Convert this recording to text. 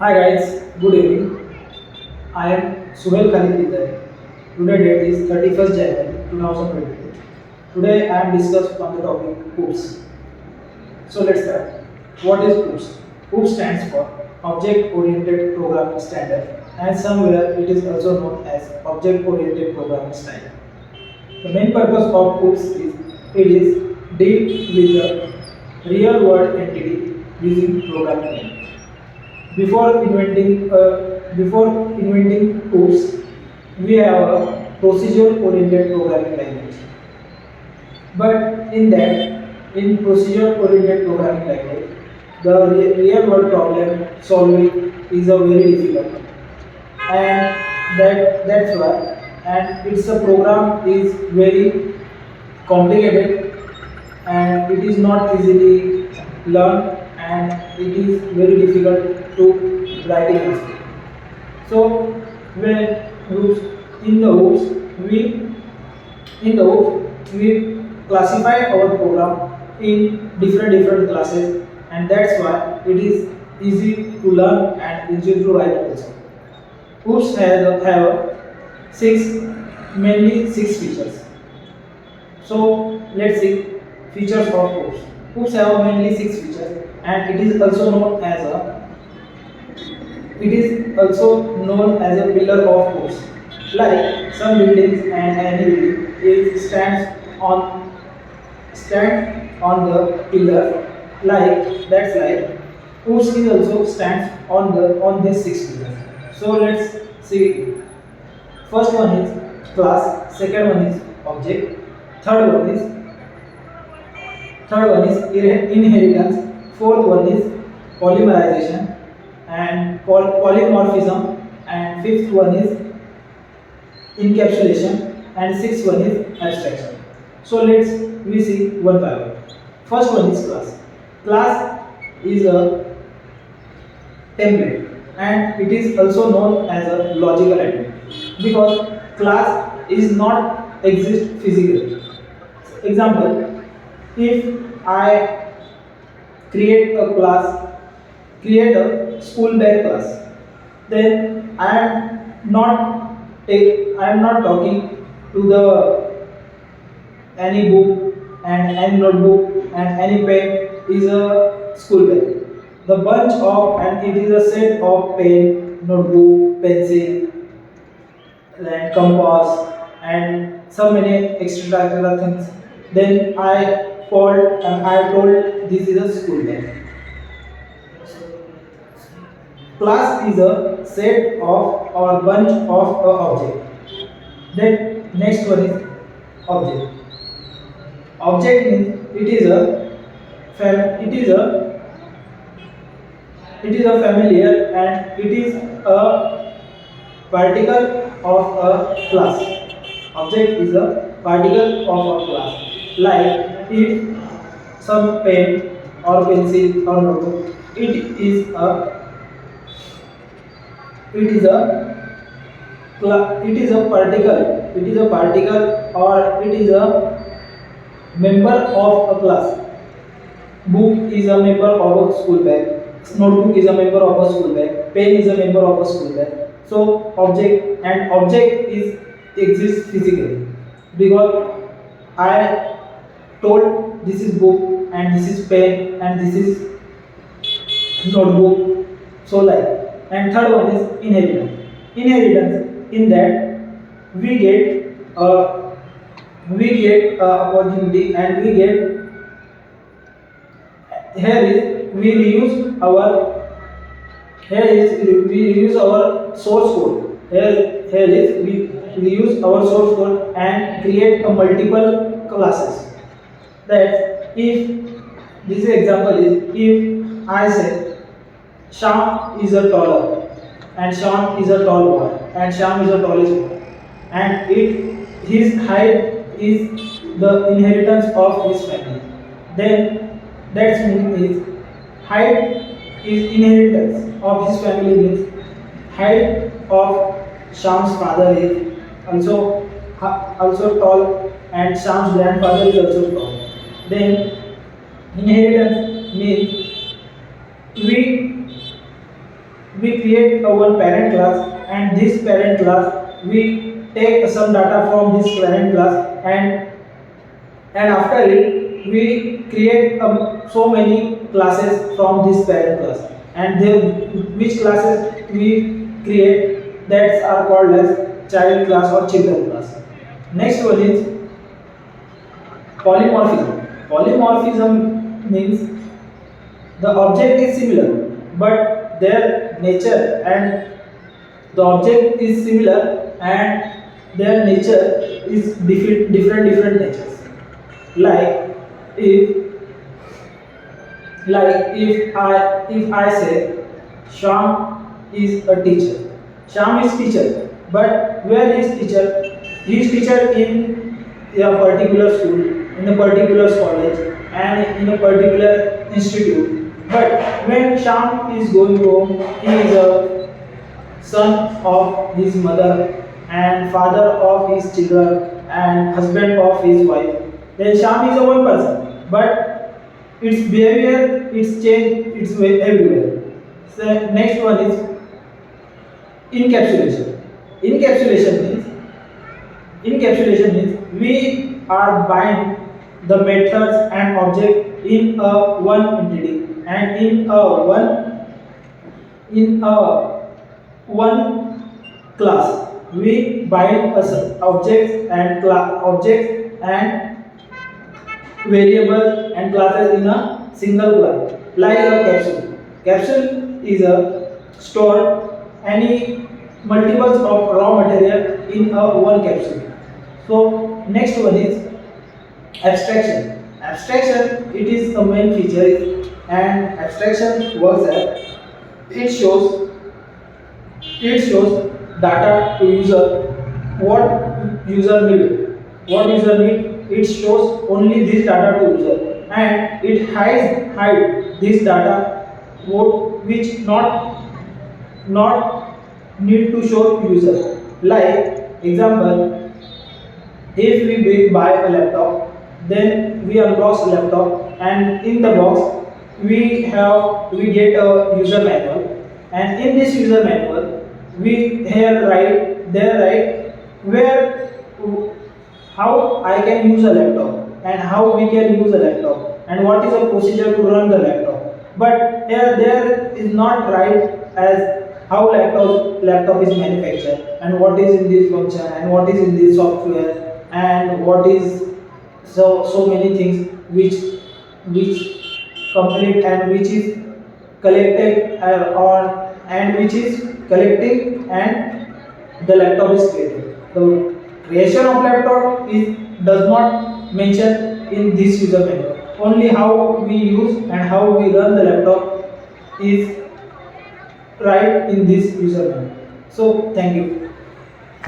Hi guys, good evening. I am Suhail Khalid Pindar. Today date is 31st January 2022. Today I am discussing on the topic OOPS. So let's start. What is OOPS? OOPS stands for Object Oriented Programming Standard, and somewhere it is also known as Object Oriented Programming Style. The main purpose of OOPS is it is deal with the real world entity using programming language. Before inventing OOPS, we have a procedure-oriented programming language. But in procedure-oriented programming language, the real-world problem solving is a very difficult, and that's why. And its a program is very complicated, and it is not easily learned, and it is very difficult to writing also. So when groups in the hoops we in the hoops we classify our program in different classes, and that's why it is easy to learn and easy to write also. Hoops have six mainly six features. So let's see features of hoops. Hoops have mainly six features, and it is also known as a pillar of hoops. Like some buildings and any building, it stands on the pillar. Like hoops is also stands on these six pillars. So let's see. First one is class, second one is object, third one is inheritance, fourth one is polymerization and polymorphism, and fifth one is encapsulation, and sixth one is abstraction. So let's we see one by one. First one is class. Class is a template, and it is also known as a logical entity because class is not exist physically. Example, if I create a school bag class, then I am not talking to the any book and any notebook and any pen is a school bag. The bunch of and it is a set of pen, notebook, pencil, and compass and so many extra things. Then I told this is a school bag. Class is a set of or bunch of a object. Then next one is object. Object means it is a familiar, and it is a particle of a class. Object is a particle of a class. Like if some pen or pencil or notebook, it is a particle. It is a particle, or it is a member of a class. Book is a member of a school bag. Notebook is a member of a school bag. Pen is a member of a school bag. So object is exists physically because I told this is book and this is pen and this is notebook. So like, and third one is inheritance. Inheritance in that we get opportunity, and we get here is we reuse our here is we reuse our source code. Here is we reuse our source code and create a multiple classes. That if this example is if I say Sham is a taller, and Sham is a tall boy, and Sham is a tallest boy, and his height is the inheritance of his family. Then that means is height is inheritance of his family, means height of Sham's father is also tall, and Sham's grandfather is also tall. Then inheritance means we we create a one parent class, and this parent class we take some data from this parent class, and after it we create so many classes from this parent class, and then which classes we create, that are called as child class or children class. Next one is polymorphism. Polymorphism means the object is similar, but their nature and the object is similar and their nature is different natures. Like if if I say Sham is a teacher. Sham is teacher, but where is teacher? He is teacher in a particular school, in a particular college, and in a particular institute. But when Sham is going home, he is a son of his mother and father of his children and husband of his wife. Then Sham is a one person, but its behavior, its change, its way everywhere. So next one is encapsulation. Encapsulation means encapsulation means we are bind the methods and object in a one entity, and in a one class we bind objects and objects and variables and classes in a single class, like a capsule. Capsule is a store any multiples of raw material in a one capsule. So next one is abstraction. Abstraction, it is the main feature, and abstraction works as it shows data to user, what user need. It shows only this data to user, and it hide this data which not need to show user. Like example, if we buy a laptop, then we unbox the laptop, and in the box we get a user manual, and in this user manual we there write where how I can use a laptop and how we can use a laptop and what is the procedure to run the laptop. But here there is not right as how laptop is manufactured, and what is in this function, and what is in this software, and what is so many things which complete and which is collected or and which is collecting, and the laptop is created. The creation of laptop is does not mention in this user manual. Only how we use and how we run the laptop is right in this user manual. So thank you.